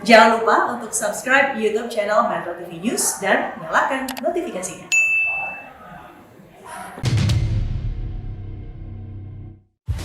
Jangan lupa untuk subscribe YouTube channel Metro TV News dan nyalakan notifikasinya.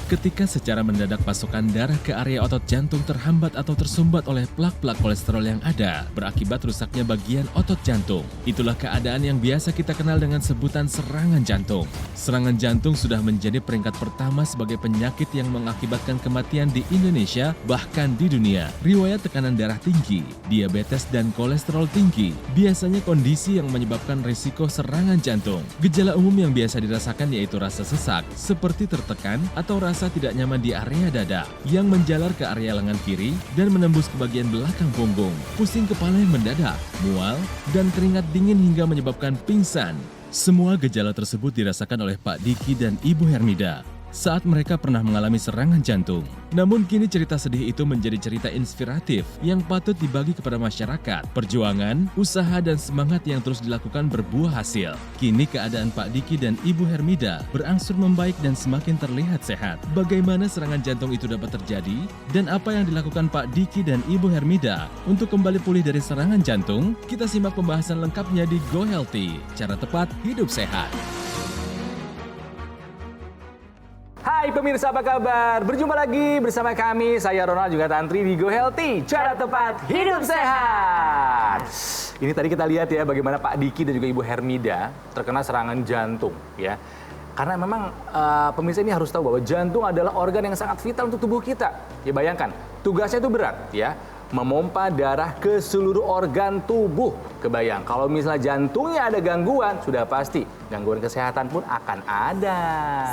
Ketika secara mendadak pasokan darah ke area otot jantung terhambat atau tersumbat oleh plak-plak kolesterol yang ada, berakibat rusaknya bagian otot jantung. Itulah keadaan yang biasa kita kenal dengan sebutan serangan jantung. Serangan jantung sudah menjadi peringkat pertama sebagai penyakit yang mengakibatkan kematian di Indonesia, bahkan di dunia. Riwayat tekanan darah tinggi, diabetes, dan kolesterol tinggi biasanya kondisi yang menyebabkan risiko serangan jantung. Gejala umum yang biasa dirasakan yaitu rasa sesak, seperti tertekan atau rasa tidak nyaman di area dada yang menjalar ke area lengan kiri dan menembus ke bagian belakang punggung, pusing kepala yang mendadak, mual, dan keringat dingin hingga menyebabkan pingsan. Semua gejala tersebut dirasakan oleh Pak Diki dan Ibu Hermida saat mereka pernah mengalami serangan jantung. Namun kini cerita sedih itu menjadi cerita inspiratif yang patut dibagi kepada masyarakat. Perjuangan, usaha, dan semangat yang terus dilakukan berbuah hasil. Kini keadaan Pak Diki dan Ibu Hermida berangsur membaik dan semakin terlihat sehat. Bagaimana serangan jantung itu dapat terjadi? Dan apa yang dilakukan Pak Diki dan Ibu Hermida untuk kembali pulih dari serangan jantung? Kita simak pembahasan lengkapnya di Go Healthy, cara tepat hidup sehat. Hai pemirsa, apa kabar? Berjumpa lagi bersama kami, saya Ronald juga Tantri di Go Healthy, cara tepat hidup sehat. Ini tadi kita lihat ya bagaimana Pak Diki dan juga Ibu Hermida terkena serangan jantung ya. Karena memang pemirsa ini harus tahu bahwa jantung adalah organ yang sangat vital untuk tubuh kita. Ya bayangkan, tugasnya itu berat ya. Memompa darah ke seluruh organ tubuh. Kebayang, kalau misalnya jantungnya ada gangguan, sudah pasti gangguan kesehatan pun akan ada.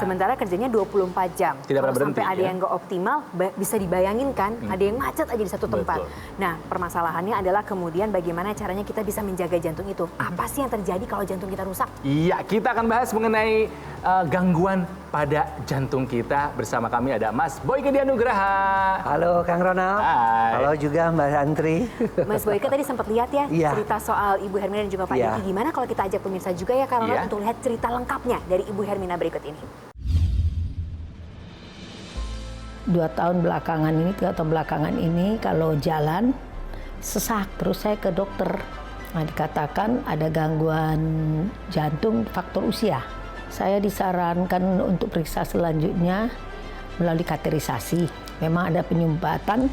Sementara kerjanya 24 jam. Tidak pernah berhenti. Sampai ada ya? yang nggak optimal, bisa dibayangin kan, ada yang macet aja di satu tempat. Betul. Nah, permasalahannya adalah kemudian bagaimana caranya kita bisa menjaga jantung itu. Apa sih yang terjadi kalau jantung kita rusak? Iya, kita akan bahas mengenai gangguan pada jantung kita. Bersama kami ada Mas Boyke Dianugraha. Halo Kang Ronald. Hai. Halo juga Mbak Antri. Mas Boyke tadi sempat lihat ya Iya. cerita soal Ibu Hermina dan juga Pak Iya. Diki. Gimana kalau kita ajak pemirsa juga ya Kang Ronald Iya. untuk lihat cerita lengkapnya dari Ibu Hermina berikut ini. 2 tahun belakangan ini, 3 tahun belakangan ini kalau jalan sesak, terus saya ke dokter. Nah, dikatakan ada gangguan jantung faktor usia. Saya disarankan untuk periksa selanjutnya melalui kateterisasi. Memang ada penyumbatan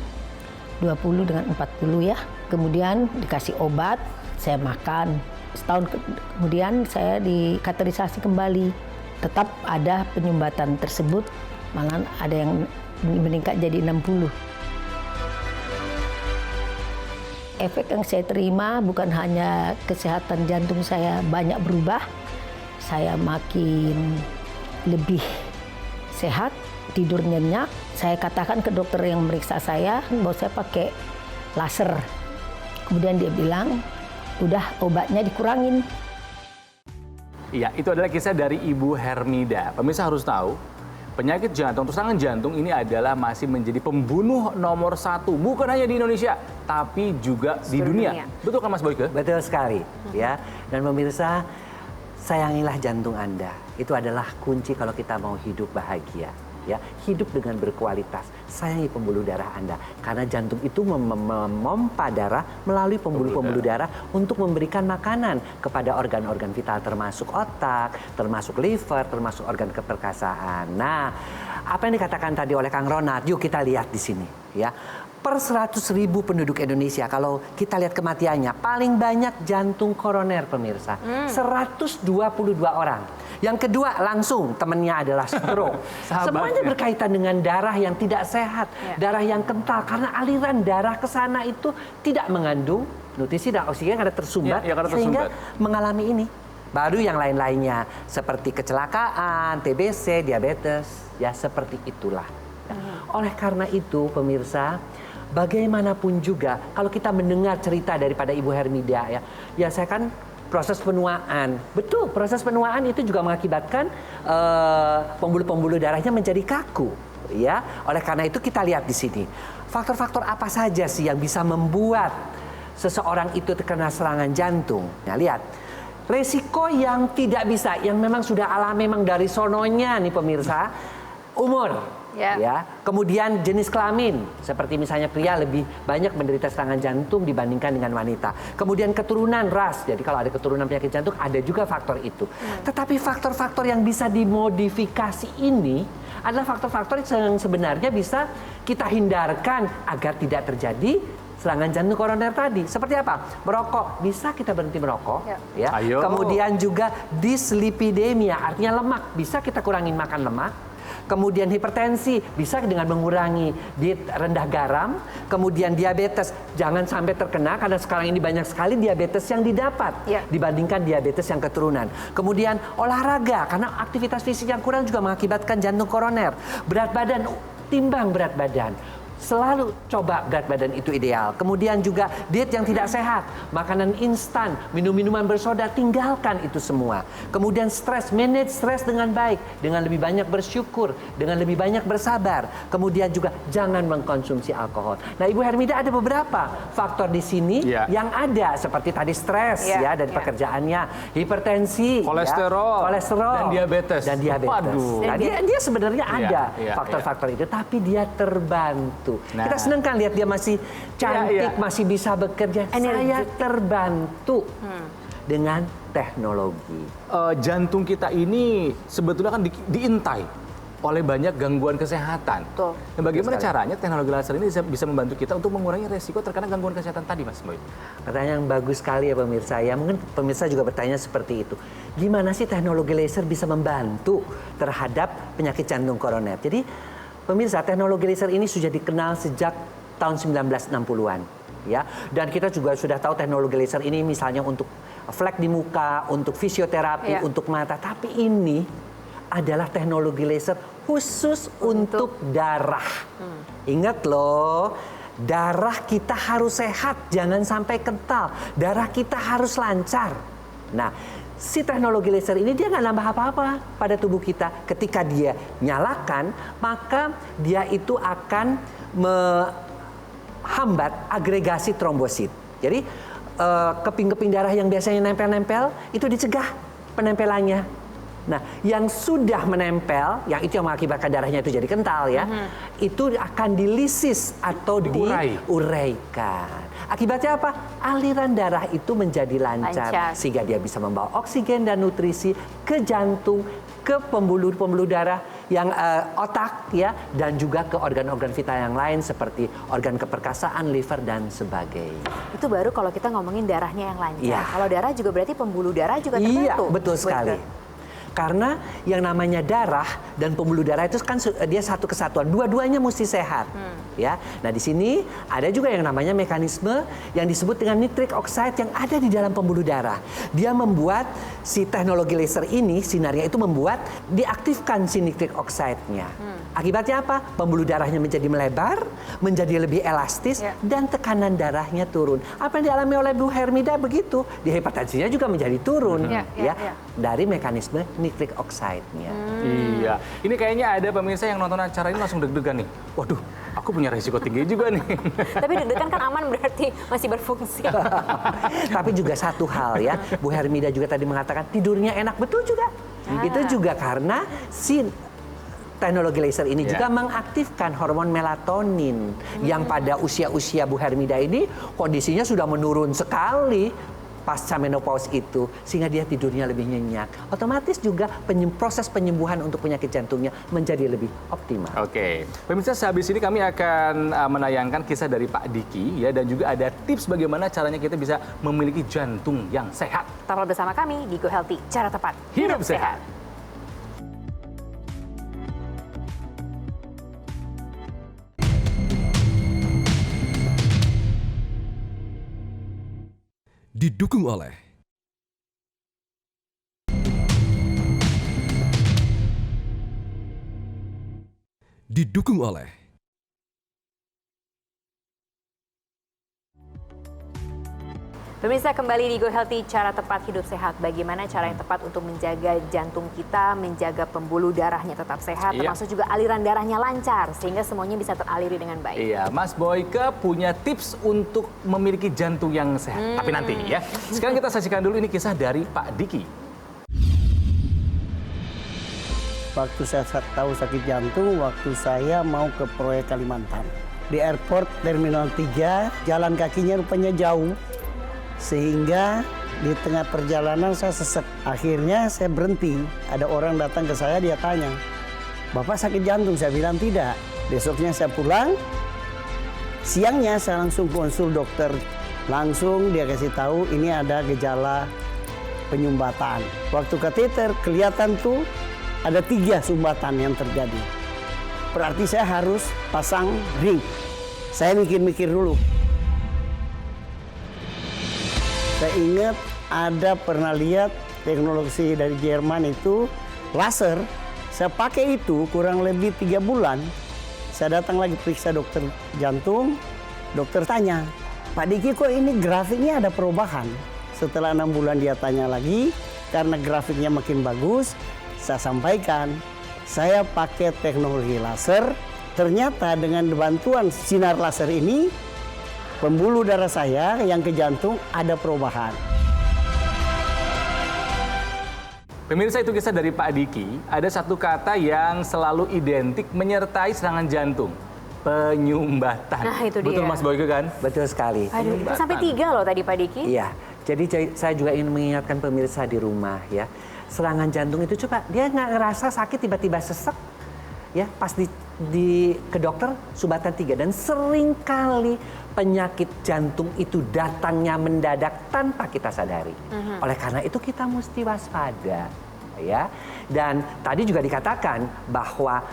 20 dengan 40 ya. Kemudian dikasih obat, saya makan. Setahun kemudian saya dikateterisasi kembali. Tetap ada penyumbatan tersebut, malah ada yang meningkat jadi 60. Efek yang saya terima bukan hanya kesehatan jantung saya banyak berubah, saya makin lebih sehat, tidur nyenyak. Saya katakan ke dokter yang meriksa saya bahwa saya pakai laser. Kemudian dia bilang, udah obatnya dikurangin. Iya, itu adalah kisah dari Ibu Hermida. Pemirsa harus tahu, penyakit jantung, serangan jantung ini adalah masih menjadi pembunuh nomor 1. Bukan hanya di Indonesia, tapi juga di dunia. Betul kan Mas Boyke? Betul sekali ya. Dan pemirsa, sayangilah jantung Anda. Itu adalah kunci kalau kita mau hidup bahagia. Ya, hidup dengan berkualitas. Sayangi pembuluh darah Anda karena jantung itu memompa darah melalui pembuluh-pembuluh darah untuk memberikan makanan kepada organ-organ vital termasuk otak, termasuk liver, termasuk organ keperkasaan. Nah, apa yang dikatakan tadi oleh Kang Ronald, yuk kita lihat di sini ya. Per 100.000 penduduk Indonesia, kalau kita lihat kematiannya, paling banyak jantung koroner pemirsa, 122 orang. Yang kedua langsung temennya adalah stroke. Semuanya berkaitan dengan darah yang tidak sehat, darah yang kental. Karena aliran darah ke sana itu tidak mengandung nutrisi dan oksigen karena tersumbat, sehingga mengalami ini. Baru yang lain-lainnya seperti kecelakaan, TBC, diabetes, ya seperti itulah. Oleh karena itu pemirsa, bagaimanapun juga kalau kita mendengar cerita daripada Ibu Hermida ya saya kan proses penuaan. Betul, proses penuaan itu juga mengakibatkan pembuluh-pembuluh darahnya menjadi kaku. Ya, oleh karena itu kita lihat di sini. Faktor-faktor apa saja sih yang bisa membuat seseorang itu terkena serangan jantung? Nah, lihat. Resiko yang tidak bisa, yang memang sudah alami memang dari sononya nih pemirsa. Umur. ya. Kemudian jenis kelamin, seperti misalnya pria lebih banyak menderita serangan jantung dibandingkan dengan wanita. Kemudian keturunan, ras, jadi kalau ada keturunan penyakit jantung ada juga faktor itu. Tetapi faktor-faktor yang bisa dimodifikasi ini adalah faktor-faktor yang sebenarnya bisa kita hindarkan agar tidak terjadi serangan jantung koroner tadi. Seperti apa? Merokok, bisa kita berhenti merokok. Ya. Ayo. Kemudian juga dyslipidemia, artinya lemak, bisa kita kurangin makan lemak. Kemudian hipertensi, bisa dengan mengurangi diet rendah garam. Kemudian diabetes, jangan sampai terkena karena sekarang ini banyak sekali diabetes yang didapat dibandingkan diabetes yang keturunan. Kemudian olahraga, karena aktivitas fisik yang kurang juga mengakibatkan jantung koroner. Berat badan, timbang berat badan. Selalu coba berat badan itu ideal. Kemudian juga diet yang tidak sehat, makanan instan, minum-minuman bersoda, tinggalkan itu semua. Kemudian stres, manage stres dengan baik, dengan lebih banyak bersyukur, dengan lebih banyak bersabar. Kemudian juga jangan mengkonsumsi alkohol. Nah, Ibu Hermida ada beberapa faktor di sini yang ada seperti tadi stres dari pekerjaannya, hipertensi, kolesterol, dan diabetes. Waduh. Nah, dia sebenarnya ada faktor-faktor itu, tapi dia terbantu. Nah. Kita senang kan lihat dia masih cantik, masih bisa bekerja. Saya terbantu dengan teknologi. Jantung kita ini sebetulnya kan diintai oleh banyak gangguan kesehatan. Betul. Nah, bagaimana caranya teknologi laser ini bisa membantu kita untuk mengurangi resiko terkena gangguan kesehatan tadi, Mas Boy? Pertanyaan yang bagus sekali ya pemirsa. Ya, mungkin pemirsa juga bertanya seperti itu. Gimana sih teknologi laser bisa membantu terhadap penyakit jantung koroner? Jadi pemirsa, teknologi laser ini sudah dikenal sejak tahun 1960-an. Ya, dan kita juga sudah tahu teknologi laser ini misalnya untuk flek di muka, untuk fisioterapi, untuk mata. Tapi ini adalah teknologi laser khusus untuk darah. Ingat loh, darah kita harus sehat, jangan sampai kental. Darah kita harus lancar. Nah, si teknologi laser ini dia nggak nambah apa-apa pada tubuh kita. Ketika dia nyalakan, maka dia itu akan menghambat agregasi trombosit. Jadi keping-keping darah yang biasanya nempel-nempel itu dicegah penempelannya. Nah, yang sudah menempel, yang itu yang mengakibatkan darahnya itu jadi kental ya, itu akan dilisis atau diuraikan. Akibatnya apa? Aliran darah itu menjadi lancar. Sehingga dia bisa membawa oksigen dan nutrisi ke jantung, ke pembuluh-pembuluh darah yang otak ya, dan juga ke organ-organ vital yang lain seperti organ keperkasaan, liver dan sebagainya. Itu baru kalau kita ngomongin darahnya yang lancar. Kalau darah juga berarti pembuluh darah juga terbantu. Iya, betul sekali. Karena yang namanya darah dan pembuluh darah itu kan dia satu kesatuan, dua-duanya mesti sehat, ya. Nah, di sini ada juga yang namanya mekanisme yang disebut dengan nitric oxide yang ada di dalam pembuluh darah. Dia membuat si teknologi laser ini, sinarnya itu membuat diaktifkan si nitric oxide-nya. Akibatnya apa? Pembuluh darahnya menjadi melebar, menjadi lebih elastis, dan tekanan darahnya turun. Apa yang dialami oleh Bu Hermida begitu? Di hipertensinya juga menjadi turun, dari mekanisme nitric oxide-nya. Iya, ini kayaknya ada pemirsa yang nonton acara ini langsung deg-degan nih. Waduh, aku punya resiko tinggi juga nih. Tapi deg-degan kan aman berarti masih berfungsi. Tapi juga satu hal ya, Bu Hermida juga tadi mengatakan tidurnya enak, betul juga. Itu juga karena si teknologi laser ini juga mengaktifkan hormon melatonin yang pada usia-usia Bu Hermida ini kondisinya sudah menurun sekali pasca menopause itu, sehingga dia tidurnya lebih nyenyak. Otomatis juga proses penyembuhan untuk penyakit jantungnya menjadi lebih optimal. Oke, pemirsa, sehabis ini kami akan menayangkan kisah dari Pak Diki ya, dan juga ada tips bagaimana caranya kita bisa memiliki jantung yang sehat. Tetaplah bersama kami di Go Healthy, cara tepat Hidup sehat. Didukung oleh Pemirsa, kembali di Go Healthy, cara tepat hidup sehat. Bagaimana cara yang tepat untuk menjaga jantung kita, menjaga pembuluh darahnya tetap sehat, termasuk juga aliran darahnya lancar, sehingga semuanya bisa teraliri dengan baik. Iya, Mas Boyke punya tips untuk memiliki jantung yang sehat. Tapi nanti ya. Sekarang kita saksikan dulu ini kisah dari Pak Diki. waktu saya tahu sakit jantung, waktu saya mau ke proyek Kalimantan. Di airport Terminal 3, jalan kakinya rupanya jauh. Sehingga di tengah perjalanan saya sesek. Akhirnya saya berhenti. Ada orang datang ke saya, dia tanya, "Bapak sakit jantung?" Saya bilang tidak. Besoknya saya pulang. Siangnya saya langsung konsul dokter. Langsung dia kasih tahu ini ada gejala penyumbatan. Waktu kateter kelihatan tuh ada 3 sumbatan yang terjadi. Berarti saya harus pasang ring. Saya mikir-mikir dulu. Saya ingat ada pernah lihat teknologi dari Jerman itu laser. Saya pakai itu kurang lebih 3 bulan. Saya datang lagi periksa dokter jantung. Dokter tanya, "Pak Diki kok ini grafiknya ada perubahan?" Setelah 6 bulan dia tanya lagi, karena grafiknya makin bagus, saya sampaikan, saya pakai teknologi laser. Ternyata dengan bantuan sinar laser ini, pembuluh darah saya yang ke jantung ada perubahan. Pemirsa, itu kisah dari Pak Diki. Ada satu kata yang selalu identik menyertai serangan jantung. Penyumbatan. Nah, itu Betul dia. Mas Boyke kan? Betul sekali. Aduh, itu sampai 3 loh tadi Pak Diki. Iya, jadi saya juga ingin mengingatkan pemirsa di rumah ya. Serangan jantung itu coba, dia nggak ngerasa sakit tiba-tiba sesek. Ya, pas ke dokter sumbatan 3 dan seringkali penyakit jantung itu datangnya mendadak tanpa kita sadari. Oleh karena itu kita mesti waspada, ya. Dan tadi juga dikatakan bahwa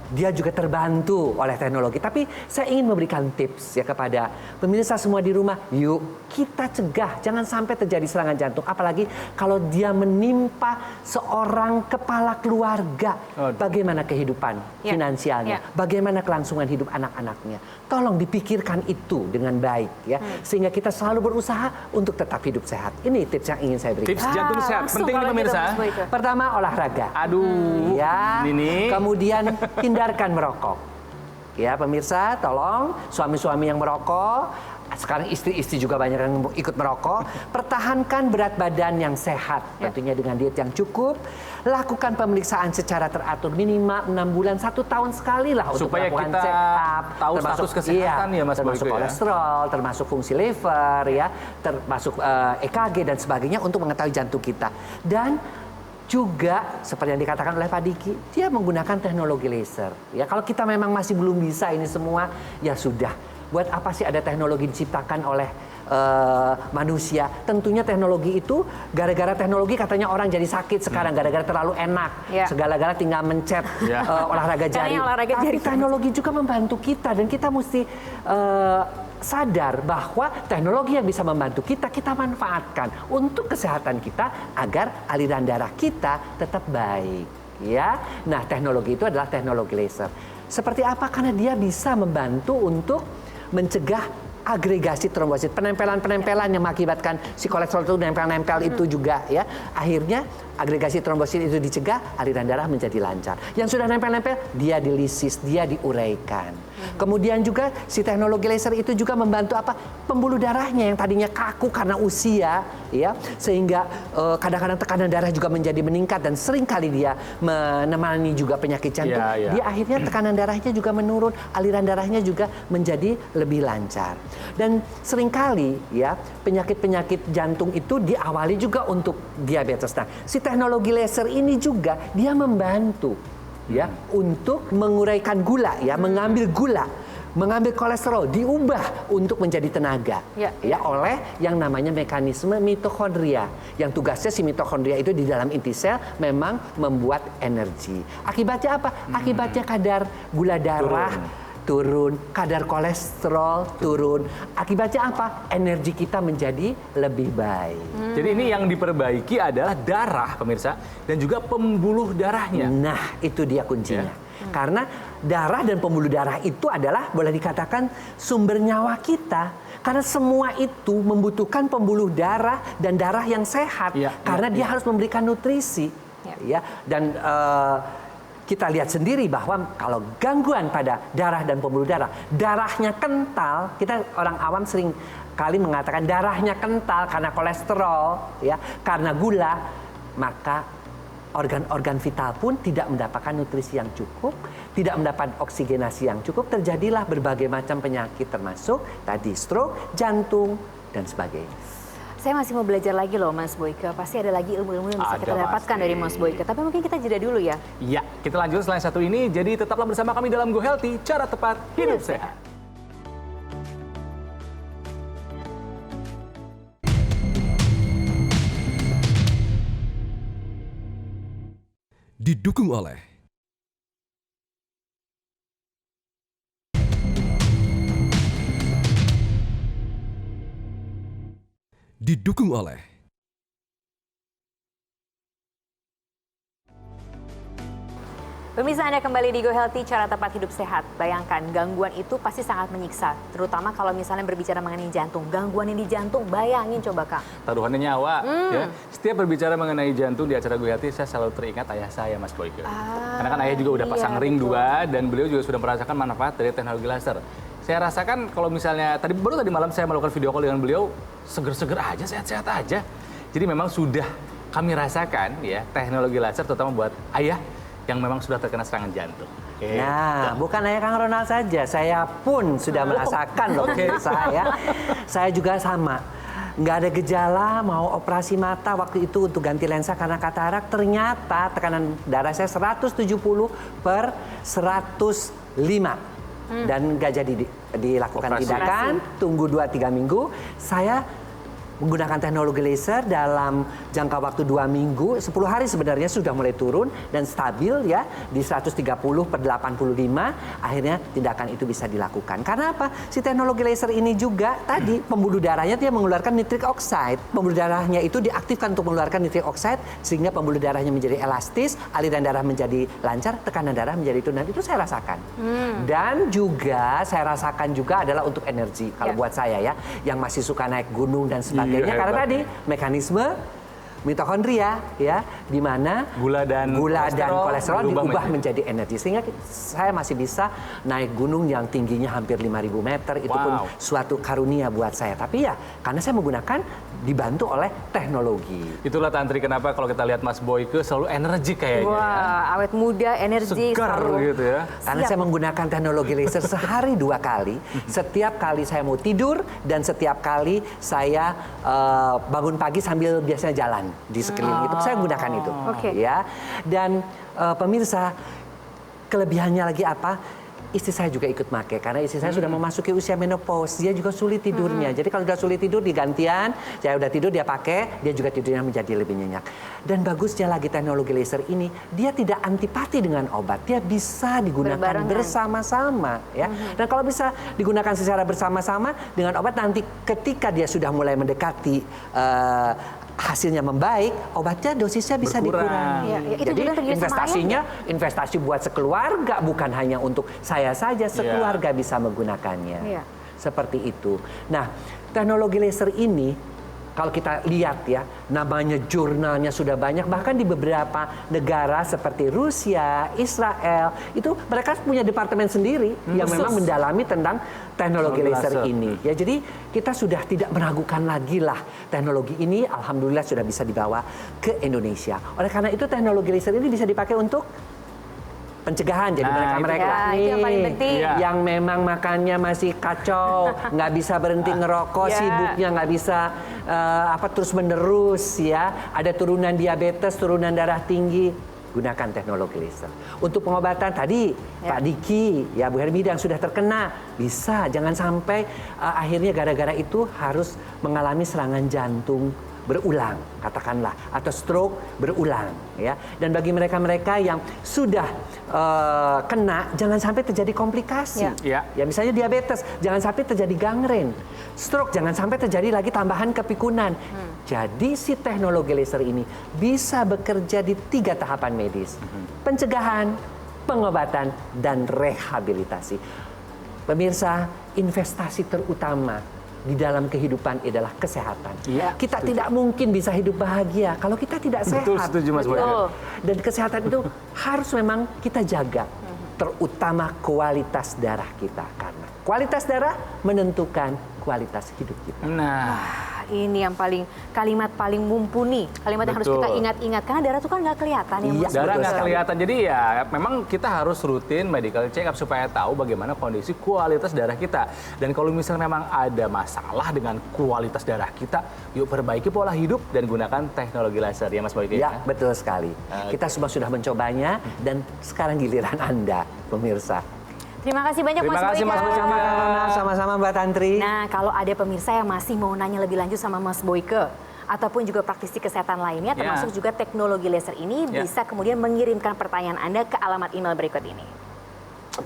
dia juga terbantu oleh teknologi. Tapi saya ingin memberikan tips ya kepada pemirsa semua di rumah. Yuk kita cegah, jangan sampai terjadi serangan jantung. Apalagi kalau dia menimpa seorang kepala keluarga. Bagaimana kehidupan finansialnya, bagaimana kelangsungan hidup anak-anaknya. Tolong dipikirkan itu dengan baik ya. Sehingga kita selalu berusaha untuk tetap hidup sehat. Ini tips yang ingin saya berikan. Tips jantung sehat, penting nih pemirsa. Pertama, olahraga. Aduh, ya. ini. Kemudian hindarkan merokok. Ya pemirsa, tolong suami-suami yang merokok, sekarang istri-istri juga banyak yang ikut merokok, pertahankan berat badan yang sehat, tentunya dengan diet yang cukup. Lakukan pemeriksaan secara teratur minimal 6 bulan, 1 tahun sekali lah untuk supaya melakukan kita check up, tahu status kesehatan ya Mas termasuk Boyke ya. kolesterol, termasuk fungsi liver ya, termasuk EKG dan sebagainya untuk mengetahui jantung kita. Dan juga seperti yang dikatakan oleh Pak Diki, dia menggunakan teknologi laser. Ya, kalau kita memang masih belum bisa ini semua, ya sudah. Buat apa sih ada teknologi diciptakan oleh manusia? Tentunya teknologi itu gara-gara teknologi katanya orang jadi sakit sekarang gara-gara terlalu enak. Segala-gala tinggal mencet olahraga jari. Tapi teknologi juga membantu kita dan kita mesti sadar bahwa teknologi yang bisa membantu kita, kita manfaatkan untuk kesehatan kita agar aliran darah kita tetap baik. Ya, nah teknologi itu adalah teknologi laser. Seperti apa? Karena dia bisa membantu untuk mencegah agregasi trombosit, penempelan-penempelan yang mengakibatkan si kolesterol itu nempel-nempel itu juga ya. Akhirnya agregasi trombosit itu dicegah, aliran darah menjadi lancar. Yang sudah nempel-nempel, dia dilisis, dia diuraikan. Kemudian juga si teknologi laser itu juga membantu apa? Pembuluh darahnya yang tadinya kaku karena usia, ya, sehingga kadang-kadang tekanan darah juga menjadi meningkat dan seringkali dia menemani juga penyakit jantung. Dia akhirnya tekanan darahnya juga menurun, aliran darahnya juga menjadi lebih lancar. Dan seringkali ya penyakit-penyakit jantung itu diawali juga untuk diabetes. Nah, si teknologi laser ini juga dia membantu ya untuk menguraikan gula ya, mengambil gula, mengambil kolesterol, diubah untuk menjadi tenaga ya oleh yang namanya mekanisme mitokondria. Yang tugasnya si mitokondria itu di dalam inti sel memang membuat energi. Akibatnya apa? Akibatnya kadar gula darah turun, kadar kolesterol turun. Akibatnya apa? Energi kita menjadi lebih baik. Jadi ini yang diperbaiki adalah darah, pemirsa, dan juga pembuluh darahnya. Nah, itu dia kuncinya. Karena darah dan pembuluh darah itu adalah boleh dikatakan sumber nyawa kita. Karena semua itu membutuhkan pembuluh darah dan darah yang sehat. Karena dia harus memberikan nutrisi. Ya, dan kita lihat sendiri bahwa kalau gangguan pada darah dan pembuluh darah, darahnya kental, kita orang awam sering kali mengatakan darahnya kental karena kolesterol, ya, karena gula, maka organ-organ vital pun tidak mendapatkan nutrisi yang cukup, tidak mendapat oksigenasi yang cukup, terjadilah berbagai macam penyakit termasuk tadi stroke, jantung, dan sebagainya. Saya masih mau belajar lagi loh Mas Boyke. Pasti ada lagi ilmu-ilmu yang bisa Ada kita dapatkan pasti. dari Mas Boyke. Tapi mungkin kita jeda dulu ya. Iya, kita lanjut selain satu ini. Jadi tetaplah bersama kami dalam Go Healthy, cara tepat hidup sehat. Didukung oleh Didukung oleh Pemirsa, Anda kembali di Go Healthy, cara tepat hidup sehat. Bayangkan, gangguan itu pasti sangat menyiksa. Terutama kalau misalnya berbicara mengenai jantung. Gangguan yang di jantung, bayangin coba Kak. Taruhannya nyawa. Ya. Setiap berbicara mengenai jantung di acara Go Healthy, saya selalu teringat ayah saya, Mas Boyke. Karena kan ayah juga udah pasang ring betul. 2 dan beliau juga sudah merasakan manfaat dari teknologi laser. Saya rasakan kalau misalnya, baru tadi malam saya melakukan video call dengan beliau, seger-seger aja, sehat-sehat aja. Jadi memang sudah kami rasakan ya teknologi laser terutama buat ayah yang memang sudah terkena serangan jantung. Nah, bukan hanya Kang Ronald saja, saya pun sudah merasakan loh saya juga sama. Nggak ada gejala, mau operasi mata waktu itu untuk ganti lensa karena katarak, ternyata tekanan darah saya 170/105. Dan nggak jadi dilakukan Operasi. tindakan, tunggu 2-3 minggu, saya menggunakan teknologi laser dalam jangka waktu 2 minggu, 10 hari sebenarnya sudah mulai turun dan stabil ya di 130/85. Akhirnya tindakan itu bisa dilakukan. Karena apa? Si teknologi laser ini juga tadi pembuluh darahnya dia mengeluarkan nitric oxide. Pembuluh darahnya itu diaktifkan untuk mengeluarkan nitric oxide sehingga pembuluh darahnya menjadi elastis, aliran darah menjadi lancar, tekanan darah menjadi turun. Itu saya rasakan. Dan juga saya rasakan juga adalah untuk energi kalau buat saya ya yang masih suka naik gunung dan sebagainya. Iya, Karena hebat. tadi mekanisme mitokondria ya di mana Gula dan kolesterol berubah diubah menjadi energi sehingga saya masih bisa naik gunung yang tingginya hampir 5.000 meter itu pun suatu karunia buat saya. Tapi ya karena saya menggunakan dibantu oleh teknologi. Itulah Tantri kenapa kalau kita lihat Mas Boyke selalu energi kayaknya. Wah, awet muda, energi, Segar selalu. gitu ya. Karena saya menggunakan teknologi laser sehari 2 kali. Setiap kali saya mau tidur dan setiap kali saya bangun pagi sambil biasanya jalan di sekeliling itu. Saya menggunakan itu. Oke. Ya. Dan pemirsa, kelebihannya lagi apa? Istri saya juga ikut pakai karena istri saya sudah memasuki usia menopause. Dia juga sulit tidurnya. Jadi kalau sudah sulit tidur digantian, saya udah tidur dia pakai, dia juga tidurnya menjadi lebih nyenyak. Dan bagusnya lagi teknologi laser ini, dia tidak antipati dengan obat. Dia bisa digunakan Berbarengan. bersama-sama ya. Dan kalau bisa digunakan secara bersama-sama dengan obat nanti ketika dia sudah mulai mendekati hasilnya membaik, obatnya dosisnya bisa Berkurang. dikurangi. Ya, itu Jadi juga terjadi sama investasinya investasi buat sekeluarga, bukan hanya untuk saya saja, sekeluarga bisa menggunakannya. Iya. Seperti itu. Nah, teknologi laser ini kalau kita lihat ya, namanya jurnalnya sudah banyak, bahkan di beberapa negara seperti Rusia, Israel, itu mereka punya departemen sendiri yang memang mendalami tentang teknologi laser ini. Ya, jadi kita sudah tidak meragukan lagi lah teknologi ini, alhamdulillah sudah bisa dibawa ke Indonesia. Oleh karena itu teknologi laser ini bisa dipakai untuk pencegahan. Jadi mereka-mereka itu nih yang paling penting. yang memang makannya masih kacau, nggak bisa berhenti ngerokok, sibuknya nggak bisa terus menerus ya, ada turunan diabetes, turunan darah tinggi, gunakan teknologi laser. Untuk pengobatan tadi Pak Diki, ya Bu Hermida yang sudah terkena, bisa jangan sampai akhirnya gara-gara itu harus mengalami serangan jantung berulang, katakanlah, atau stroke berulang, ya. Dan bagi mereka-mereka yang sudah kena, jangan sampai terjadi komplikasi. Ya. Ya, misalnya diabetes, jangan sampai terjadi gangren. Stroke, jangan sampai terjadi lagi tambahan kepikunan. Jadi si teknologi laser ini bisa bekerja di 3 tahapan medis. Pencegahan, pengobatan, dan rehabilitasi. Pemirsa, investasi terutama di dalam kehidupan adalah kesehatan. Iya, Kita tidak mungkin bisa hidup bahagia kalau kita tidak sehat. Betul, setuju Mas Boyke. Dan kesehatan itu harus memang kita jaga. Terutama kualitas darah kita. Karena kualitas darah menentukan kualitas hidup kita. Nah, Ini yang kalimat paling mumpuni, kalimat yang harus Betul. kita ingat-ingat karena darah itu kan nggak kelihatan ya, Iya, Mas. darah betul nggak sekali. kelihatan. Jadi ya memang kita harus rutin medical check up supaya tahu bagaimana kondisi kualitas darah kita. Dan kalau misalnya memang ada masalah dengan kualitas darah kita, yuk perbaiki pola hidup dan gunakan teknologi laser ya Mas Boyke. Ya, betul sekali. Kita semua sudah mencobanya dan sekarang giliran Anda, pemirsa. Terima kasih banyak Terima Mas kasih, Mas Boyke. Boyke. Sama-sama Mbak Tantri. Nah, kalau ada pemirsa yang masih mau nanya lebih lanjut sama Mas Boyke ataupun juga praktisi kesehatan lainnya, termasuk juga teknologi laser ini, Ya. bisa kemudian mengirimkan pertanyaan Anda ke alamat email berikut ini.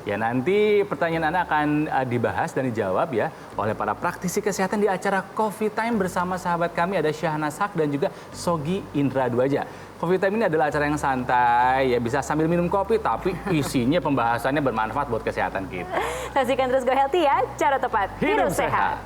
Ya, nanti pertanyaan Anda akan dibahas dan dijawab ya oleh para praktisi kesehatan di acara Coffee Time bersama sahabat kami ada Syahnas Haq dan juga Sogi Indra Duaja. Coffee Time ini adalah acara yang santai, ya bisa sambil minum kopi tapi isinya pembahasannya bermanfaat buat kesehatan kita. Saksikan terus Go Healthy ya, cara tepat hidup sehat.